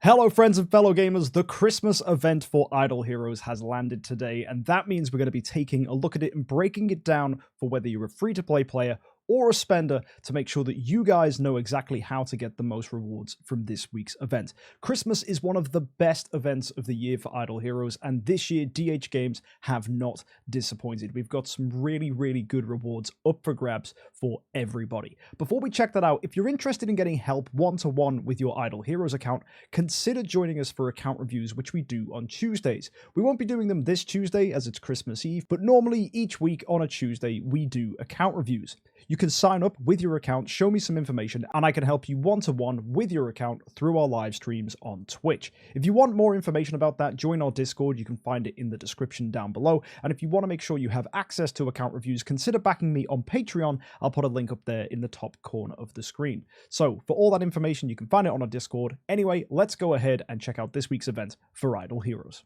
Hello friends and fellow gamers, the Christmas event for Idle Heroes has landed today, and that means we're going to be taking a look at it and breaking it down for whether you're a free-to-play player or a spender to make sure that you guys know exactly how to get the most rewards from this week's event. Christmas is one of the best events of the year for Idle Heroes, and this year DH Games have not disappointed. We've got some really good rewards up for grabs for everybody. Before we check that out, if you're interested in getting help one-to-one with your Idle Heroes account, consider joining us for account reviews, which we do on Tuesdays. We won't be doing them this Tuesday as it's Christmas Eve, but normally each week on a Tuesday we do account reviews. You can sign up with your account, show me some information, and I can help you one-to-one with your account through our live streams on Twitch. If you want more information about that, join our Discord. You can find it in the description down below. And if you want to make sure you have access to account reviews, consider backing me on Patreon. I'll put a link up there in the top corner of the screen. So for all that information, you can find it on our Discord. Anyway, let's go ahead and check out this week's event for Idle Heroes.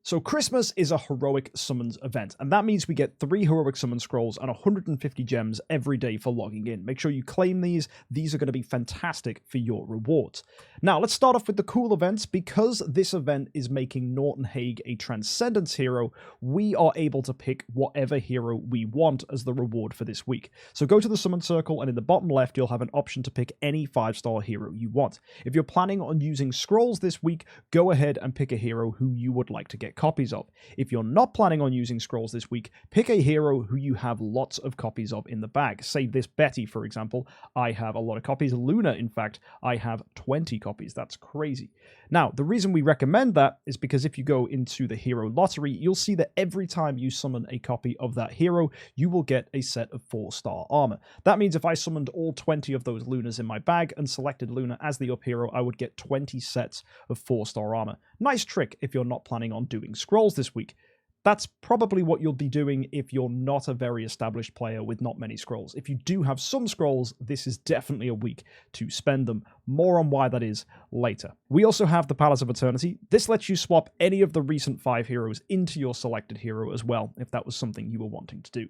So Christmas is a heroic summons event, and that means we get 3 heroic summon scrolls and 150 gems every day for logging in. Make sure you claim these. These are going to be fantastic for your rewards. Now, let's start off with the cool events. Because this event is making Norton Hague a Transcendence hero, we are able to pick whatever hero we want as the reward for this week. So go to the summon circle, and in the bottom left, you'll have an option to pick any 5-star hero you want. If you're planning on using scrolls this week, go ahead and pick a hero who you would like to get copies of. If you're not planning on using scrolls this week, pick a hero who you have lots of copies of in the bag. Say this Betty, for example. I have a lot of copies. Luna, in fact, I have 20 copies. That's crazy. Now, the reason we recommend that is because if you go into the hero lottery, you'll see that every time you summon a copy of that hero, you will get a set of 4-star armor. That means if I summoned all 20 of those Lunas in my bag and selected Luna as the up hero, I would get 20 sets of 4-star armor. Nice trick if you're not planning on doing scrolls this week. That's probably what you'll be doing if you're not a very established player with not many scrolls. If you do have some scrolls, this is definitely a week to spend them. More on why that is later. We also have the Palace of Eternity. This lets you swap any of the recent 5 heroes into your selected hero as well, if that was something you were wanting to do.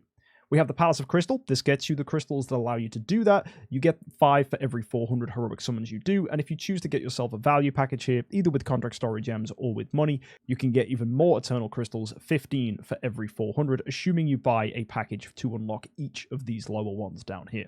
We have the Palace of Crystal. This gets you the crystals that allow you to do that. You get 5 for every 400 heroic summons you do, and if you choose to get yourself a value package here, either with contract story gems or with money, you can get even more eternal crystals, 15 for every 400, assuming you buy a package to unlock each of these lower ones down here.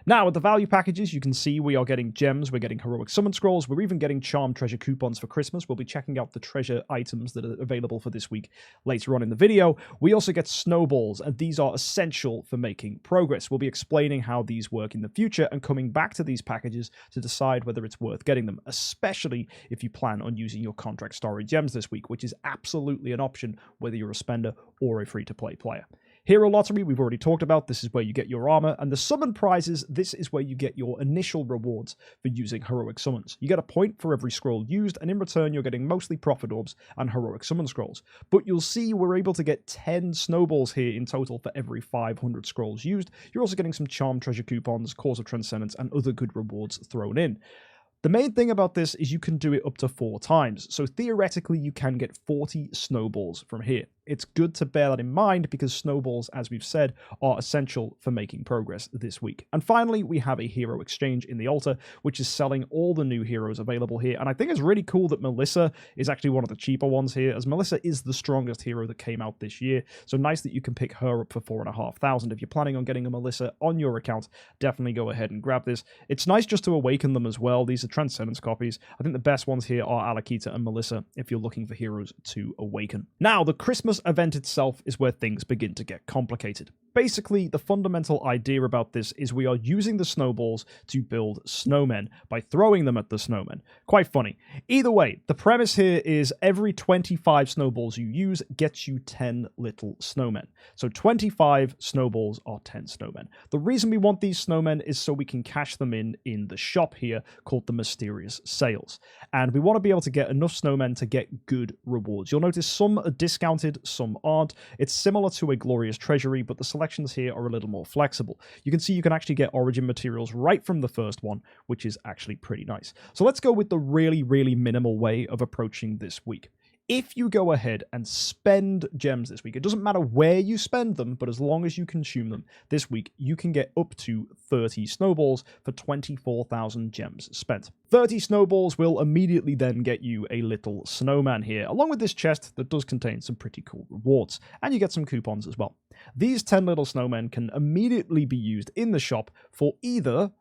Now, with the value packages, you can see we are getting gems, we're getting heroic summon scrolls, we're even getting charm treasure coupons for Christmas. We'll be checking out the treasure items that are available for this week later on in the video. We also get snowballs, and these are essential for making progress. We'll be explaining how these work in the future and coming back to these packages to decide whether it's worth getting them, especially if you plan on using your contract story gems this week, which is absolutely an option whether you're a spender or a free-to-play player. Hero Lottery, we've already talked about. This is where you get your armor. And the summon prizes, this is where you get your initial rewards for using heroic summons. You get a point for every scroll used, and in return, you're getting mostly profit orbs and heroic summon scrolls. But you'll see we're able to get 10 snowballs here in total for every 500 scrolls used. You're also getting some charm treasure coupons, Cause of Transcendence, and other good rewards thrown in. The main thing about this is you can do it up to 4 times. So theoretically, you can get 40 snowballs from here. It's good to bear that in mind because snowballs, as we've said, are essential for making progress this week. And finally, we have a hero exchange in the altar, which is selling all the new heroes available here. And I think it's really cool that Melissa is actually one of the cheaper ones here, as Melissa is the strongest hero that came out this year. So nice that you can pick her up for 4,500. If you're planning on getting a Melissa on your account, definitely go ahead and grab this. It's nice just to awaken them as well. These are Transcendence copies. I think the best ones here are Alakita and Melissa if you're looking for heroes to awaken. Now, the Christmas event itself is where things begin to get complicated. Basically, the fundamental idea about this is we are using the snowballs to build snowmen by throwing them at the snowmen. Quite funny. Either way, the premise here is every 25 snowballs you use gets you 10 little snowmen. So 25 snowballs are 10 snowmen. The reason we want these snowmen is so we can cash them in the shop here called the Mysterious Sales. And we want to be able to get enough snowmen to get good rewards. You'll notice some are discounted, some aren't. It's similar to a Glorious Treasury, but the selections here are a little more flexible. You can see you can actually get origin materials right from the first one, which is actually pretty nice. So let's go with the really minimal way of approaching this week. If you go ahead and spend gems this week, it doesn't matter where you spend them, but as long as you consume them this week, you can get up to 30 snowballs for 24,000 gems spent. 30 snowballs will immediately then get you a little snowman here, along with this chest that does contain some pretty cool rewards, and you get some coupons as well. These 10 little snowmen can immediately be used in the shop for either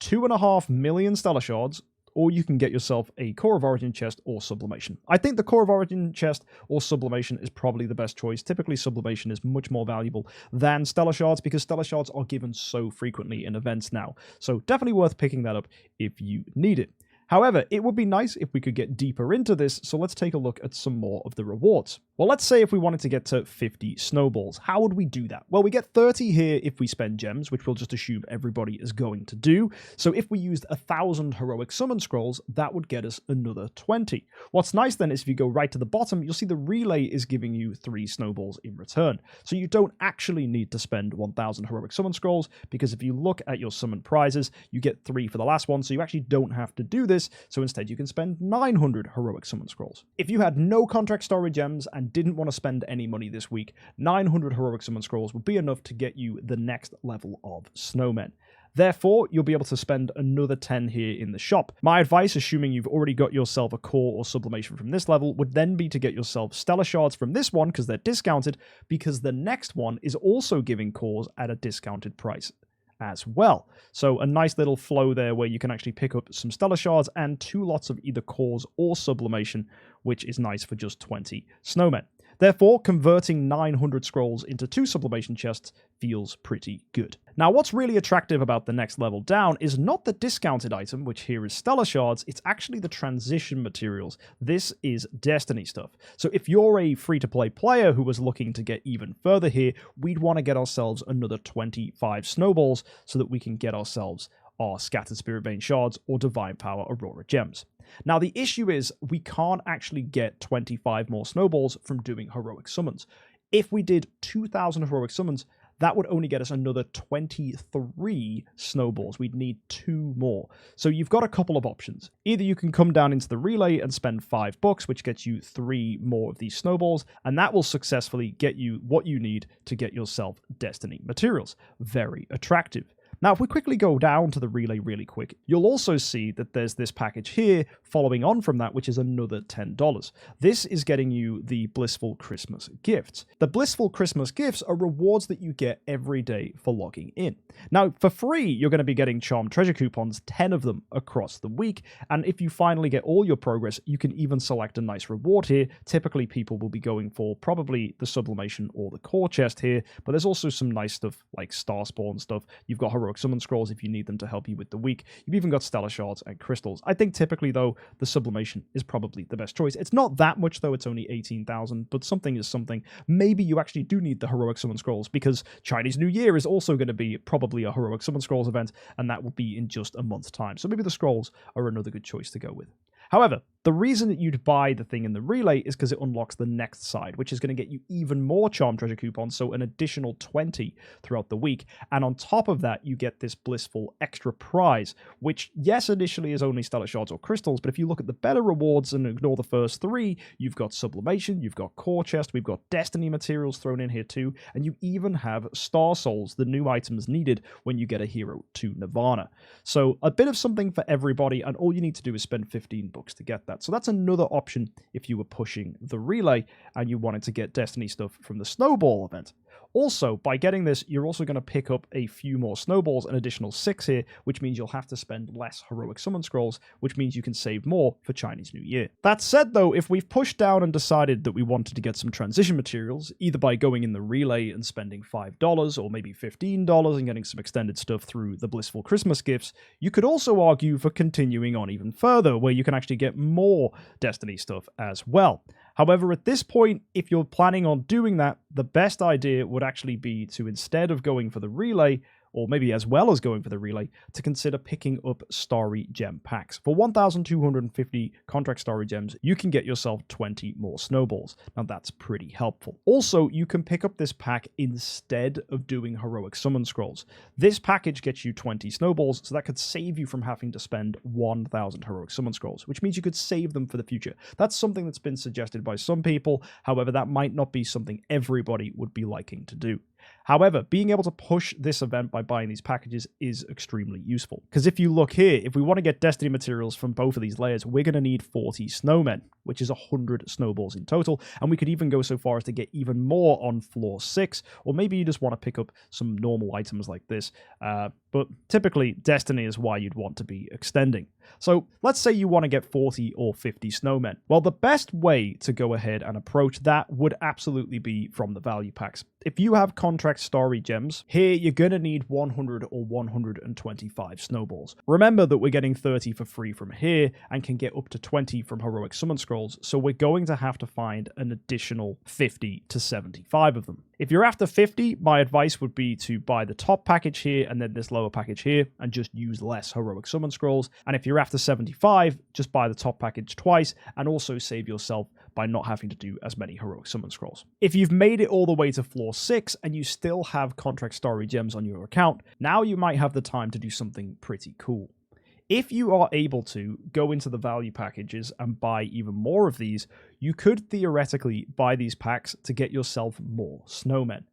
2.5 million stellar shards, or you can get yourself a Core of Origin chest or Sublimation. I think the Core of Origin chest or Sublimation is probably the best choice. Typically, Sublimation is much more valuable than Stellar Shards because Stellar Shards are given so frequently in events now. So definitely worth picking that up if you need it. However, it would be nice if we could get deeper into this, so let's take a look at some more of the rewards. Well, let's say if we wanted to get to 50 snowballs. How would we do that? Well, we get 30 here if we spend gems, which we'll just assume everybody is going to do. So if we used 1,000 heroic summon scrolls, that would get us another 20. What's nice then is if you go right to the bottom, you'll see the relay is giving you 3 snowballs in return. So you don't actually need to spend 1,000 heroic summon scrolls, because if you look at your summon prizes, you get 3 for the last one, so you actually don't have to do this. So instead you can spend 900 heroic summon scrolls. If you had no contract story gems and didn't want to spend any money this week, 900 heroic summon scrolls would be enough to get you the next level of snowmen. Therefore, you'll be able to spend another 10 here in the shop. My advice, assuming you've already got yourself a core or sublimation from this level, would then be to get yourself stellar shards from this one because they're discounted, because the next one is also giving cores at a discounted price as well. So a nice little flow there where you can actually pick up some stellar shards and 2 lots of either cores or sublimation, which is nice for just 20 snowmen. Therefore, converting 900 scrolls into 2 sublimation chests feels pretty good. Now, what's really attractive about the next level down is not the discounted item, which here is stellar shards, it's actually the transition materials. This is Destiny stuff. So if you're a free-to-play player who was looking to get even further here, we'd want to get ourselves another 25 snowballs so that we can get ourselves our Scattered Spirit Vein shards or Divine Power Aurora gems. Now, the issue is we can't actually get 25 more snowballs from doing heroic summons. If we did 2,000 heroic summons, that would only get us another 23 snowballs. We'd need 2 more. So you've got a couple of options. Either you can come down into the relay and spend $5, which gets you 3 more of these snowballs, and that will successfully get you what you need to get yourself Destiny materials. Very attractive. Now, if we quickly go down to the relay really quick, you'll also see that there's this package here following on from that, which is another $10. This is getting you the Blissful Christmas gifts. The Blissful Christmas gifts are rewards that you get every day for logging in. Now, for free, you're going to be getting Charm Treasure coupons, 10 of them across the week. And if you finally get all your progress, you can even select a nice reward here. Typically, people will be going for probably the Sublimation or the Core chest here, but there's also some nice stuff like Starspawn stuff. You've got Heroic Summon Scrolls if you need them to help you with the week. You've even got Stellar Shards and Crystals. I think typically, though, the Sublimation is probably the best choice. It's not that much, though. It's only 18,000, but something is something. Maybe you actually do need the Heroic Summon Scrolls because Chinese New Year is also going to be probably a Heroic Summon Scrolls event, and that will be in just a month's time. So maybe the Scrolls are another good choice to go with. However, the reason that you'd buy the thing in the relay is because it unlocks the next side, which is going to get you even more Charm Treasure coupons, so an additional 20 throughout the week. And on top of that, you get this blissful extra prize, which, yes, initially is only Stellar Shards or Crystals, but if you look at the better rewards and ignore the first 3, you've got Sublimation, you've got Core Chest, we've got Destiny materials thrown in here too, and you even have Star Souls, the new items needed when you get a hero to Nirvana. So a bit of something for everybody, and all you need to do is spend $15 to get that. So that's another option if you were pushing the relay and you wanted to get Destiny stuff from the Snowball event. Also, by getting this, you're also going to pick up a few more snowballs, an additional 6 here, which means you'll have to spend less heroic summon scrolls, which means you can save more for Chinese New Year. That said, though, if we've pushed down and decided that we wanted to get some transition materials, either by going in the relay and spending $5 or maybe $15 and getting some extended stuff through the Blissful Christmas gifts, you could also argue for continuing on even further, where you can actually get more Destiny stuff as well. However, at this point, if you're planning on doing that, the best idea would actually be to, instead of going for the relay, or maybe as well as going for the relay, to consider picking up Starry Gem packs. For 1,250 contract Starry Gems, you can get yourself 20 more snowballs. Now that's pretty helpful. Also, you can pick up this pack instead of doing heroic summon scrolls. This package gets you 20 snowballs, so that could save you from having to spend 1,000 heroic summon scrolls, which means you could save them for the future. That's something that's been suggested by some people. However, that might not be something everybody would be liking to do. However, being able to push this event by buying these packages is extremely useful. Because if you look here, if we want to get Destiny materials from both of these layers, we're going to need 40 snowmen, which is 100 snowballs in total. And we could even go so far as to get even more on floor 6, or maybe you just want to pick up some normal items like this. But typically, Destiny is why you'd want to be extending. So let's say you want to get 40 or 50 snowmen. Well, the best way to go ahead and approach that would absolutely be from the value packs. If you have contract Starry Gems, here you're going to need 100 or 125 snowballs. Remember that we're getting 30 for free from here and can get up to 20 from heroic summon scrolls, so we're going to have to find an additional 50 to 75 of them. If you're after 50, my advice would be to buy the top package here and then this lower package here and just use less heroic summon scrolls. And if you're after 75, just buy the top package twice and also save yourself by not having to do as many heroic summon scrolls. If you've made it all the way to floor 6 and you still have contract Starry Gems on your account, now you might have the time to do something pretty cool. If you are able to go into the value packages and buy even more of these, you could theoretically buy these packs to get yourself more snowmen.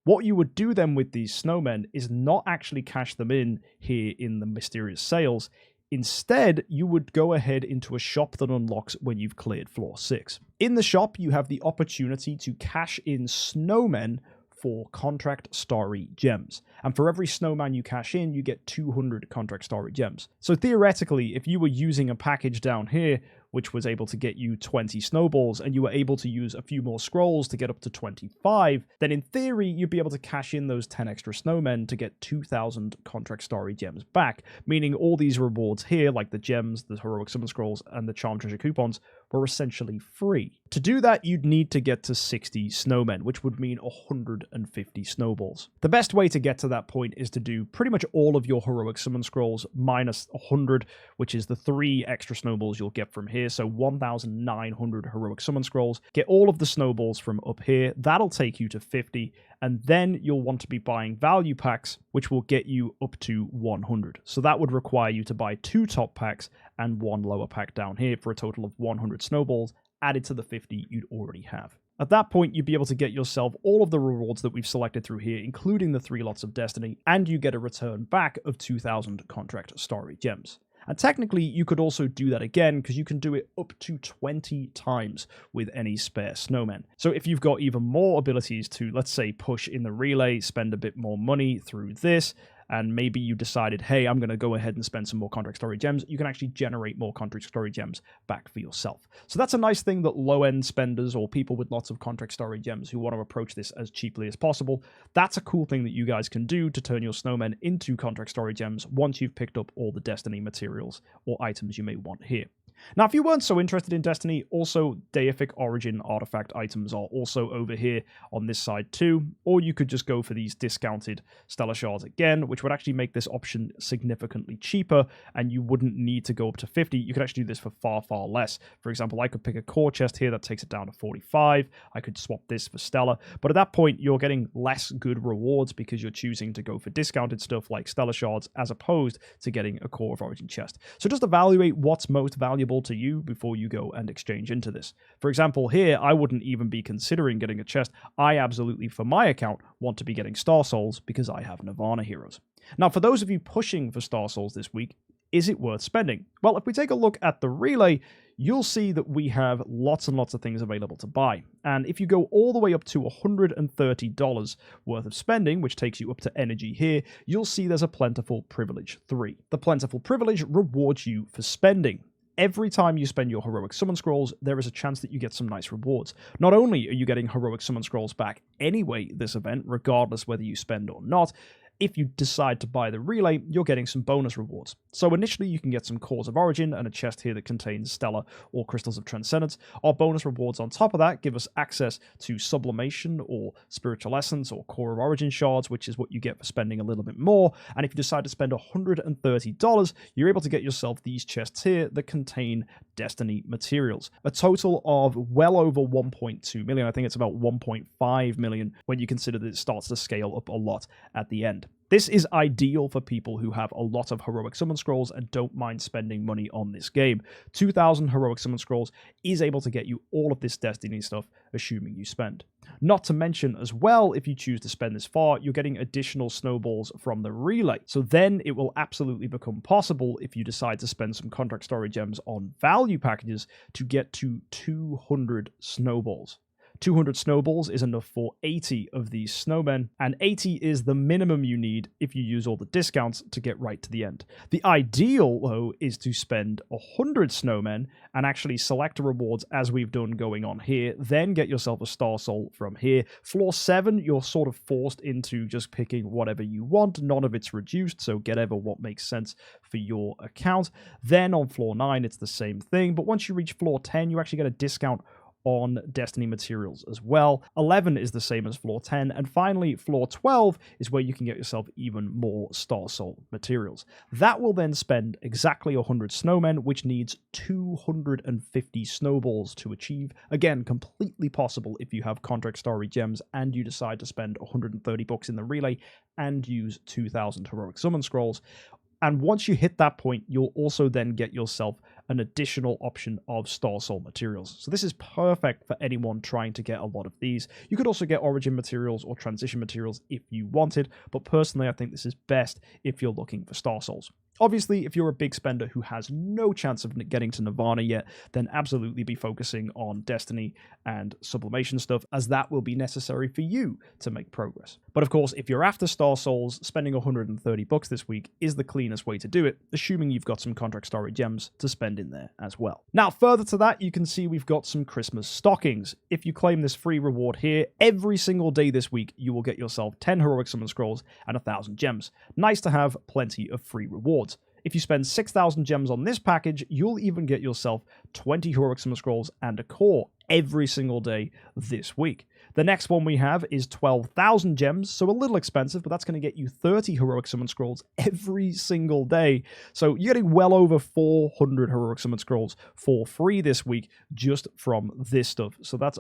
What you would do then with these snowmen is not actually cash them in here in the mysterious sales. Instead, you would go ahead into a shop that unlocks when you've cleared floor 6. In the shop, you have the opportunity to cash in snowmen for contract Starry Gems. And for every snowman you cash in, you get 200 contract Starry Gems. So theoretically, if you were using a package down here, which was able to get you 20 snowballs, and you were able to use a few more scrolls to get up to 25, then in theory, you'd be able to cash in those 10 extra snowmen to get 2,000 contract Starry Gems back, meaning all these rewards here, like the gems, the heroic summon scrolls, and the charm treasure coupons, were essentially free. To do that, you'd need to get to 60 snowmen, which would mean 150 snowballs. The best way to get to that point is to do pretty much all of your heroic summon scrolls minus 100, which is the 3 extra snowballs you'll get from here, so 1,900 heroic summon scrolls. Get all of the snowballs from up here, that'll take you to 50, and then you'll want to be buying value packs, which will get you up to 100. So that would require you to buy 2 top packs and 1 lower pack down here for a total of 100 snowballs added to the 50 you'd already have. At that point, you'd be able to get yourself all of the rewards that we've selected through here, including the 3 lots of Destiny, and you get a return back of 2,000 contract Starry Gems. And technically, you could also do that again, because you can do it up to 20 times with any spare snowmen. So if you've got even more abilities to, let's say, push in the relay, spend a bit more money through this, and maybe you decided, hey, I'm going to go ahead and spend some more contract Starry Gems, you can actually generate more contract Starry Gems back for yourself. So that's a nice thing that low-end spenders or people with lots of contract Starry Gems who want to approach this as cheaply as possible, that's a cool thing that you guys can do to turn your snowmen into contract Starry Gems once you've picked up all the Destiny materials or items you may want here. Now, if you weren't so interested in Destiny, also Deific Origin artifact items are also over here on this side too, or you could just go for these discounted Stellar Shards again, which would actually make this option significantly cheaper, and you wouldn't need to go up to 50. You could actually do this for far, far less. For example, I could pick a core chest here that takes it down to 45. I could swap this for Stellar, but at that point, you're getting less good rewards because you're choosing to go for discounted stuff like Stellar Shards as opposed to getting a Core of Origin chest. So just evaluate what's most valuable to you before you go and exchange into this. For example, here, I wouldn't even be considering getting a chest. I absolutely, for my account, want to be getting Star Souls because I have Nirvana heroes. Now, for those of you pushing for Star Souls this week, is it worth spending? Well, if we take a look at the relay, you'll see that we have lots and lots of things available to buy. And if you go all the way up to $130 worth of spending, which takes you up to energy here, you'll see there's a Plentiful Privilege 3. The Plentiful Privilege rewards you for spending. Every time you spend your heroic summon scrolls, there is a chance that you get some nice rewards. Not only are you getting heroic summon scrolls back anyway this event, regardless whether you spend or not, If you decide to buy the relay, you're getting some bonus rewards. So initially you can get some Cores of Origin and a chest here that contains Stellar or Crystals of Transcendence. Our bonus rewards on top of that give us access to Sublimation or Spiritual Essence or Core of Origin shards, which is what you get for spending a little bit more. And if you decide to spend $130, you're able to get yourself these chests here that contain Destiny materials. A total of well over 1.2 million. I think it's about 1.5 million when you consider that it starts to scale up a lot at the end. This is ideal for people who have a lot of heroic summon scrolls and don't mind spending money on this game. 2,000 heroic summon scrolls is able to get you all of this Destiny stuff, assuming you spend. Not to mention as well, if you choose to spend this far, you're getting additional snowballs from the relay. So then it will absolutely become possible, if you decide to spend some contract story gems on value packages, to get to 200 snowballs. 200 snowballs is enough for 80 of these snowmen, and 80 is the minimum you need if you use all the discounts to get right to the end. The ideal, though, is to spend 100 snowmen and actually select rewards as we've done going on here, then get yourself a Star Soul from here. Floor 7, you're sort of forced into just picking whatever you want. None of it's reduced, so get ever what makes sense for your account. Then on floor 9, it's the same thing, but once you reach floor 10, you actually get a discount on Destiny materials as well. 11 is the same as floor 10, and finally floor 12 is where you can get yourself even more Star Soul materials. That will then spend exactly 100 snowmen, which needs 250 snowballs to achieve. Again, completely possible if you have contract story gems and you decide to spend 130 bucks in the relay and use 2,000 heroic summon scrolls. And once you hit that point, you'll also then get yourself an additional option of Star Soul materials. So this is perfect for anyone trying to get a lot of these. You could also get Origin materials or Transition materials if you wanted, but personally I think this is best if you're looking for Star Souls. Obviously, if you're a big spender who has no chance of getting to Nirvana yet, then absolutely be focusing on Destiny and Sublimation stuff, as that will be necessary for you to make progress. But of course, if you're after Star Souls, spending 130 bucks this week is the cleanest way to do it, assuming you've got some contract story gems to spend in there as well. Now, further to that, you can see we've got some Christmas stockings. If you claim this free reward here, every single day this week, you will get yourself 10 heroic summon scrolls and 1,000 gems. Nice to have plenty of free rewards. If you spend 6,000 gems on this package, you'll even get yourself 20 heroic summon scrolls and a core every single day this week. The next one we have is 12,000 gems, so a little expensive, but that's going to get you 30 heroic summon scrolls every single day. So you're getting well over 400 heroic summon scrolls for free this week just from this stuff. So that's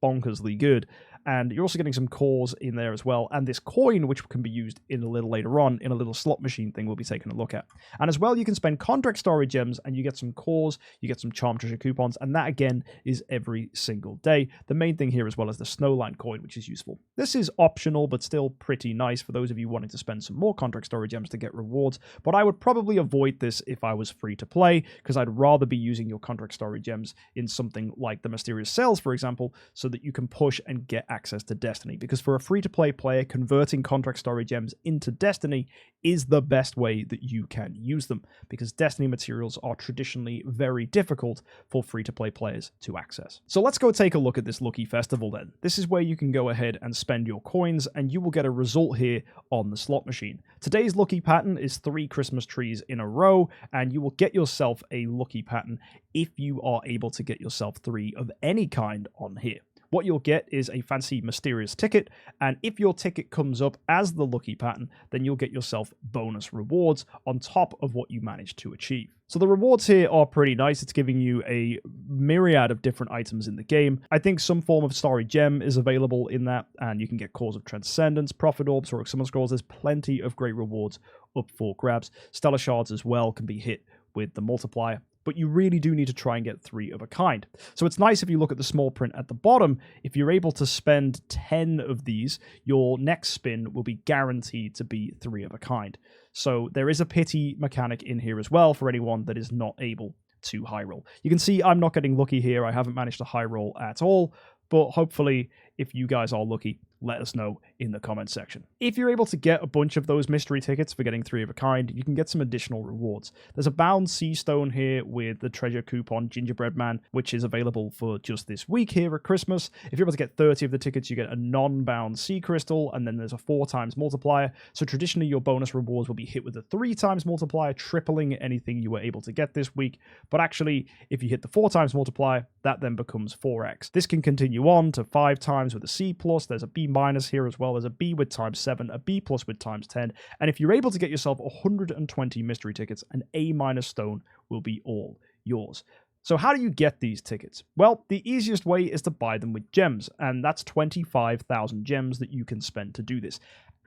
bonkersly good. And you're also getting some cores in there as well, and this coin, which can be used in a little later on in a little slot machine thing we'll be taking a look at. And as well, you can spend contract story gems and you get some cores, you get some charm treasure coupons, and that again is every single day. The main thing here as well is the snowline coin, which is useful. This is optional but still pretty nice for those of you wanting to spend some more contract story gems to get rewards, but I would probably avoid this if I was free to play, because I'd rather be using your contract story gems in something like the Mysterious Sales, for example, so that you can push and get access to Destiny, because for a free-to-play player, converting contract story gems into Destiny is the best way that you can use them, because Destiny materials are traditionally very difficult for free-to-play players to access. So let's go take a look at this Lucky Festival then. This is where you can go ahead and spend your coins, and you will get a result here on the slot machine. Today's lucky pattern is 3 Christmas trees in a row, and you will get yourself a lucky pattern if you are able to get yourself 3 of any kind on here. What you'll get is a fancy mysterious ticket, and if your ticket comes up as the lucky pattern, then you'll get yourself bonus rewards on top of what you managed to achieve. So the rewards here are pretty nice. It's giving you a myriad of different items in the game. I think some form of starry gem is available in that, and you can get Cores of Transcendence, Prophet Orbs, or Summon Scrolls. There's plenty of great rewards up for grabs. Stellar Shards as well can be hit with the multiplier, but you really do need to try and get 3 of a kind. So it's nice if you look at the small print at the bottom, if you're able to spend 10 of these, your next spin will be guaranteed to be 3 of a kind. So there is a pity mechanic in here as well for anyone that is not able to high roll. You can see I'm not getting lucky here. I haven't managed to high roll at all, but hopefully If you guys are lucky, let us know in the comment section. If you're able to get a bunch of those mystery tickets for getting 3 of a kind, you can get some additional rewards. There's a bound sea stone here with the treasure coupon Gingerbread Man, which is available for just this week here at Christmas. If you're able to get 30 of the tickets, you get a non-bound sea crystal, and then there's a 4 times multiplier. So traditionally, your bonus rewards will be hit with a 3 times multiplier, tripling anything you were able to get this week. But actually, if you hit the 4 times multiplier, that then becomes 4x. This can continue on to 5 times with a C+. There's a B- here as well. There's a B with times 7, a B+ with times 10. And if you're able to get yourself 120 mystery tickets, an A- stone will be all yours. So how do you get these tickets? Well, the easiest way is to buy them with gems, and that's 25,000 gems that you can spend to do this.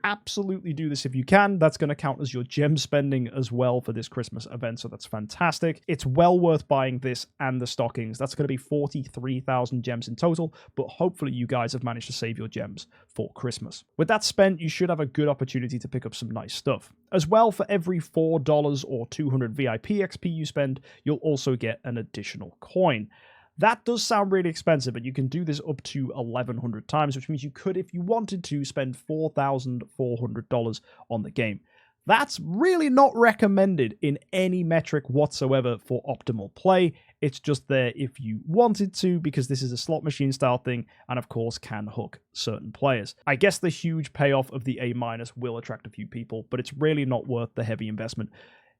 Absolutely do this if you can. That's going to count as your gem spending as well for this Christmas event, so that's fantastic. It's well worth buying this and the stockings. That's going to be 43,000 gems in total, but hopefully you guys have managed to save your gems for Christmas. With that spent, you should have a good opportunity to pick up some nice stuff. As well, for every $4 or 200 VIP XP you spend, you'll also get an additional coin. That does sound really expensive, but you can do this up to 1,100 times, which means you could, if you wanted to, spend $4,400 on the game. That's really not recommended in any metric whatsoever for optimal play. It's just there if you wanted to, because this is a slot machine style thing, and of course can hook certain players. I guess the huge payoff of the A- will attract a few people, but it's really not worth the heavy investment.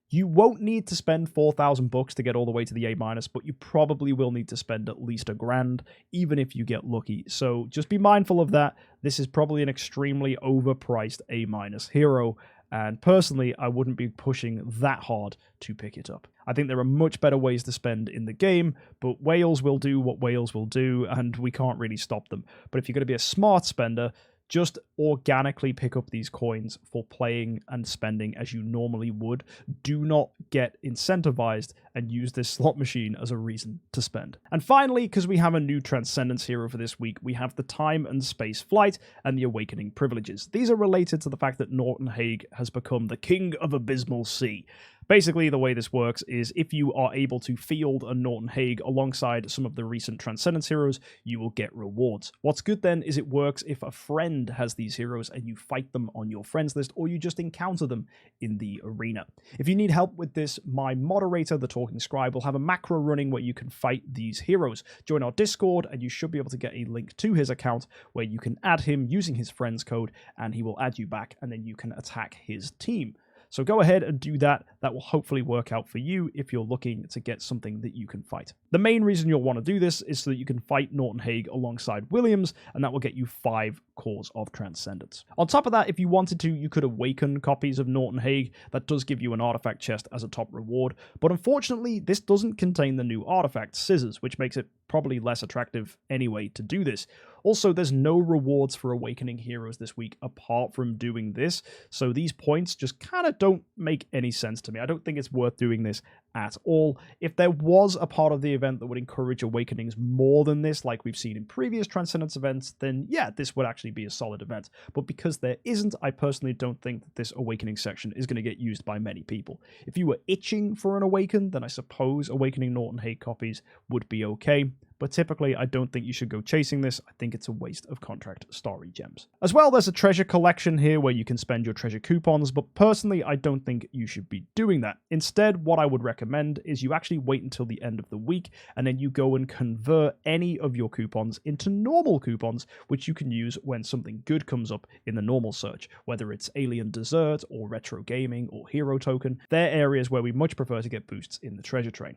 You won't need to spend 4,000 bucks to get all the way to the A-, but you probably will need to spend at least $1,000, even if you get lucky. So just be mindful of that. This is probably an extremely overpriced A- hero, and personally, I wouldn't be pushing that hard to pick it up. I think there are much better ways to spend in the game, but whales will do what whales will do, and we can't really stop them. But if you're going to be a smart spender, just organically pick up these coins for playing and spending as you normally would. Do not get incentivized and use this slot machine as a reason to spend. And finally, because we have a new Transcendence hero for this week, we have the Time and Space Flight and the Awakening Privileges. These are related to the fact that Norton Hague has become the King of Abysmal Sea. Basically, the way this works is if you are able to field a Norton Hague alongside some of the recent Transcendence heroes, you will get rewards. What's good then is it works if a friend has these heroes and you fight them on your friends list, or you just encounter them in the arena. If you need help with this, my moderator, the Talking Scribe, will have a macro running where you can fight these heroes. Join our Discord and you should be able to get a link to his account where you can add him using his friend's code, and he will add you back, and then you can attack his team. So go ahead and do that. That will hopefully work out for you if you're looking to get something that you can fight. The main reason you'll want to do this is so that you can fight Norton Hague alongside Williams, and that will get you 5 cores of Transcendence. On top of that, if you wanted to, you could awaken copies of Norton Hague. That does give you an artifact chest as a top reward, but unfortunately, this doesn't contain the new artifact, Scissors, which makes it probably less attractive anyway to do this. Also, there's no rewards for awakening heroes this week apart from doing this, so these points just kind of don't make any sense to me. I don't think it's worth doing this at all. If there was a part of the event that would encourage awakenings more than this, like we've seen in previous Transcendence events, then yeah, this would actually be a solid event. But because there isn't, I personally don't think that this awakening section is going to get used by many people. If you were itching for an awaken, then I suppose awakening Norton Hague copies would be okay. But typically, I don't think you should go chasing this. I think it's a waste of contract starry gems. As well, there's a treasure collection here where you can spend your treasure coupons, but personally, I don't think you should be doing that. Instead, what I would recommend is you actually wait until the end of the week, and then you go and convert any of your coupons into normal coupons, which you can use when something good comes up in the normal search, whether it's Alien Dessert or Retro Gaming or Hero Token. They're areas where we much prefer to get boosts in the treasure train.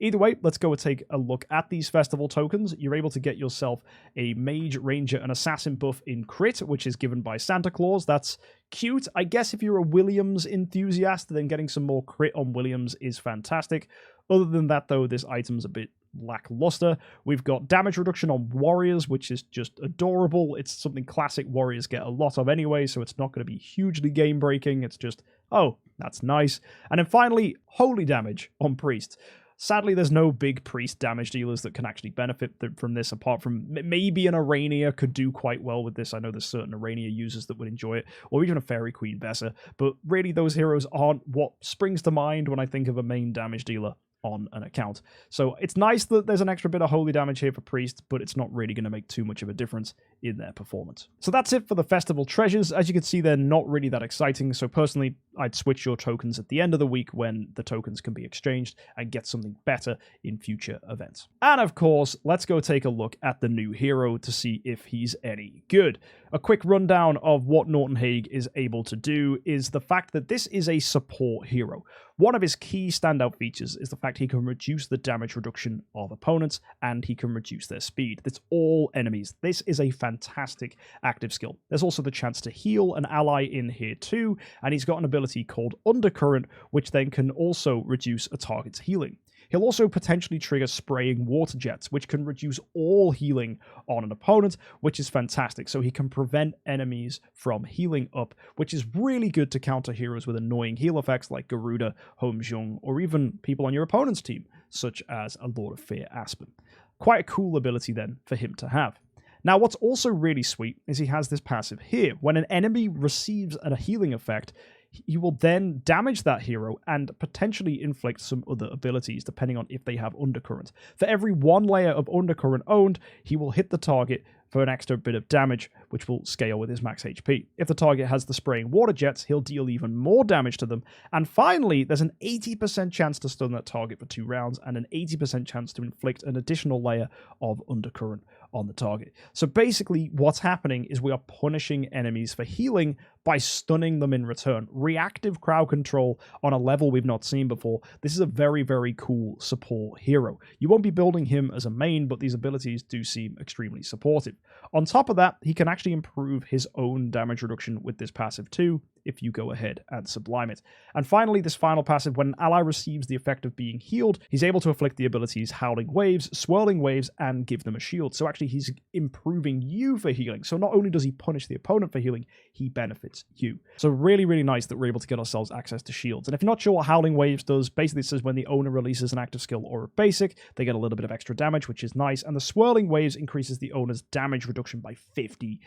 Either way, let's go and take a look at these festival tokens. You're able to get yourself a Mage, Ranger, and Assassin buff in crit, which is given by Santa Claus. That's cute. I guess if you're a Williams enthusiast, then getting some more crit on Williams is fantastic. Other than that, though, this item's a bit lackluster. We've got damage reduction on Warriors, which is just adorable. It's something classic Warriors get a lot of anyway, so it's not going to be hugely game-breaking. It's just, oh, that's nice. And then finally, Holy Damage on Priests. Sadly, there's no big priest damage dealers that can actually benefit from this, apart from maybe an Arania could do quite well with this. I know there's certain Arania users that would enjoy it, or even a Fairy Queen Vessa, but really those heroes aren't what springs to mind when I think of a main damage dealer on an account. So it's nice that there's an extra bit of holy damage here for Priest, but it's not really going to make too much of a difference in their performance. So that's it for the festival treasures. As you can see, they're not really that exciting. So personally, I'd switch your tokens at the end of the week when the tokens can be exchanged and get something better in future events. And of course, let's go take a look at the new hero to see if he's any good. A quick rundown of what Norton Hague is able to do is the fact that this is a support hero. One of his key standout features is the fact he can reduce the damage reduction of opponents and he can reduce their speed. That's all enemies. This is a fantastic active skill. There's also the chance to heal an ally in here too, and he's got an ability called Undercurrent, which then can also reduce a target's healing. He'll also potentially trigger spraying water jets, which can reduce all healing on an opponent, which is fantastic. So he can prevent enemies from healing up, which is really good to counter heroes with annoying heal effects like Garuda, Home-Jung, or even people on your opponent's team, such as a Lord of Fear Aspen. Quite a cool ability then for him to have. Now, what's also really sweet is he has this passive here. When an enemy receives a healing effect, he will then damage that hero and potentially inflict some other abilities depending on if they have Undercurrent. For every 1 layer of Undercurrent owned, he will hit the target for an extra bit of damage, which will scale with his max HP. If the target has the spraying water jets, he'll deal even more damage to them. And finally, there's an 80% chance to stun that target for 2 rounds and an 80% chance to inflict an additional layer of Undercurrent on the target. So basically, what's happening is we are punishing enemies for healing by stunning them in return. Reactive crowd control on a level we've not seen before. This is a very, very cool support hero. You won't be building him as a main, but these abilities do seem extremely supportive. On top of that, he can actually improve his own damage reduction with this passive too, if you go ahead and sublime it. And finally, this final passive, when an ally receives the effect of being healed, he's able to afflict the abilities Howling Waves, Swirling Waves, and give them a shield. So actually, he's improving you for healing. So not only does he punish the opponent for healing, he benefits you. So really, really nice that we're able to get ourselves access to shields. And if you're not sure what Howling Waves does, basically it says when the owner releases an active skill or a basic, they get a little bit of extra damage, which is nice. And the Swirling Waves increases the owner's damage reduction by 50%.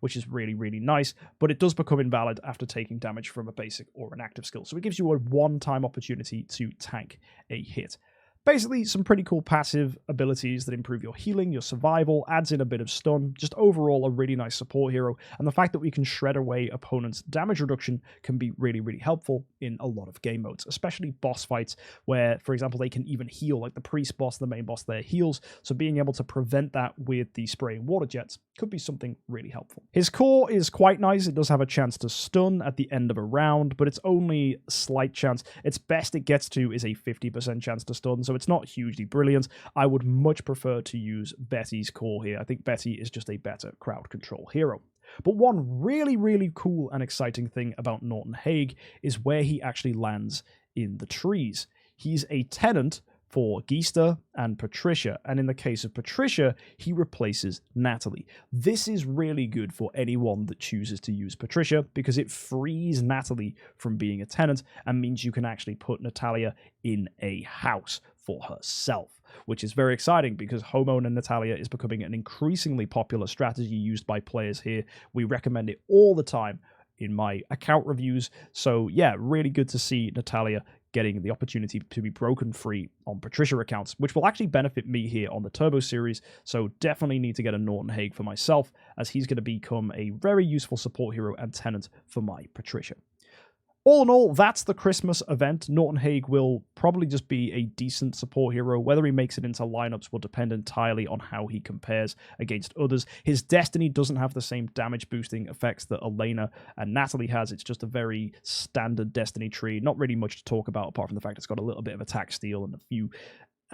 Which is really, really nice, but it does become invalid after taking damage from a basic or an active skill. So it gives you a one-time opportunity to tank a hit. Basically, some pretty cool passive abilities that improve your healing, your survival, adds in a bit of stun, just overall a really nice support hero, and the fact that we can shred away opponents' damage reduction can be really, really helpful in a lot of game modes, especially boss fights where, for example, they can even heal, like the priest boss, the main boss there heals, so being able to prevent that with the spraying water jets could be something really helpful. His core is quite nice. It does have a chance to stun at the end of a round, but it's only a slight chance. Its best it gets to is a 50% chance to stun, so it's not hugely brilliant. I would much prefer to use Betty's core here. I think Betty is just a better crowd control hero. But one really, really cool and exciting thing about Norton Hague is where he actually lands in the trees. He's a tenant for Geista and Patricia, and in the case of Patricia, he replaces Natalie. This is really good for anyone that chooses to use Patricia because it frees Natalie from being a tenant and means you can actually put Natalia in a house for herself, which is very exciting because Homeowner Natalia is becoming an increasingly popular strategy used by players here. We recommend it all the time in my account reviews. So yeah, really good to see Natalia getting the opportunity to be broken free on Patricia accounts, which will actually benefit me here on the Turbo series, so definitely need to get a Norton Hague for myself, as he's going to become a very useful support hero and tenant for my Patricia. All in all, that's the Christmas event. Norton Hague will probably just be a decent support hero. Whether he makes it into lineups will depend entirely on how he compares against others. His Destiny doesn't have the same damage boosting effects that Elena and Natalie has. It's just a very standard Destiny tree. Not really much to talk about apart from the fact it's got a little bit of attack steal and a few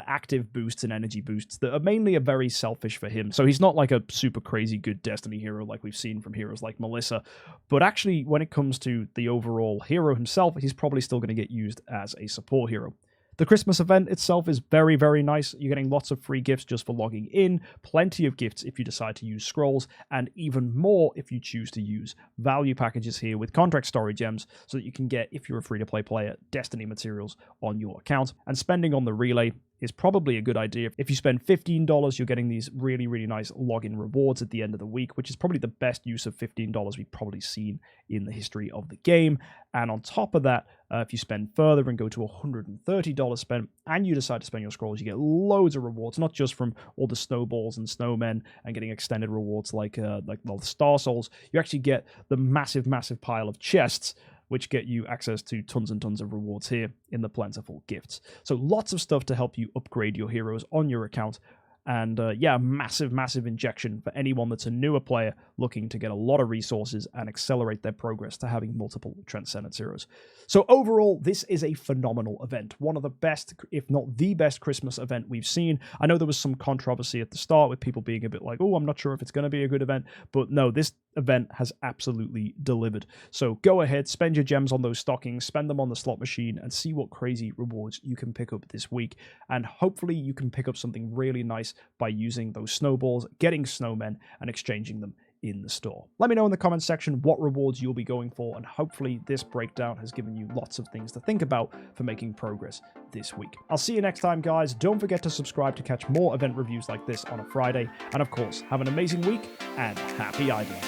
active boosts and energy boosts that are mainly very selfish for him. So he's not like a super crazy good Destiny hero like we've seen from heroes like Melissa, but actually when it comes to the overall hero himself, he's probably still going to get used as a support hero. The Christmas event itself is very, very nice. You're getting lots of free gifts just for logging in, plenty of gifts if you decide to use scrolls, and even more if you choose to use value packages here with contract story gems so that you can get, if you're a free-to-play player, Destiny materials on your account. And spending on the relay is probably a good idea. If you spend $15, you're getting these really, really nice login rewards at the end of the week, which is probably the best use of $15 we've probably seen in the history of the game. And on top of that, if you spend further and go to $130 spent, and you decide to spend your scrolls, you get loads of rewards, not just from all the snowballs and snowmen and getting extended rewards like the Star Souls. You actually get the massive, massive pile of chests, which get you access to tons and tons of rewards here in the plentiful gifts. So lots of stuff to help you upgrade your heroes on your account. And yeah, massive, massive injection for anyone that's a newer player looking to get a lot of resources and accelerate their progress to having multiple Transcendence heroes. So overall, this is a phenomenal event. One of the best, if not the best Christmas event we've seen. I know there was some controversy at the start with people being a bit like, oh, I'm not sure if it's going to be a good event. But no, this event has absolutely delivered. So go ahead, spend your gems on those stockings, spend them on the slot machine, and see what crazy rewards you can pick up this week. And hopefully you can pick up something really nice by using those snowballs, getting snowmen, and exchanging them in the store. Let me know in the comments section what rewards you'll be going for, and hopefully this breakdown has given you lots of things to think about for making progress this week. I'll see you next time, guys. Don't forget to subscribe to catch more event reviews like this on a Friday. And of course, have an amazing week and happy idling.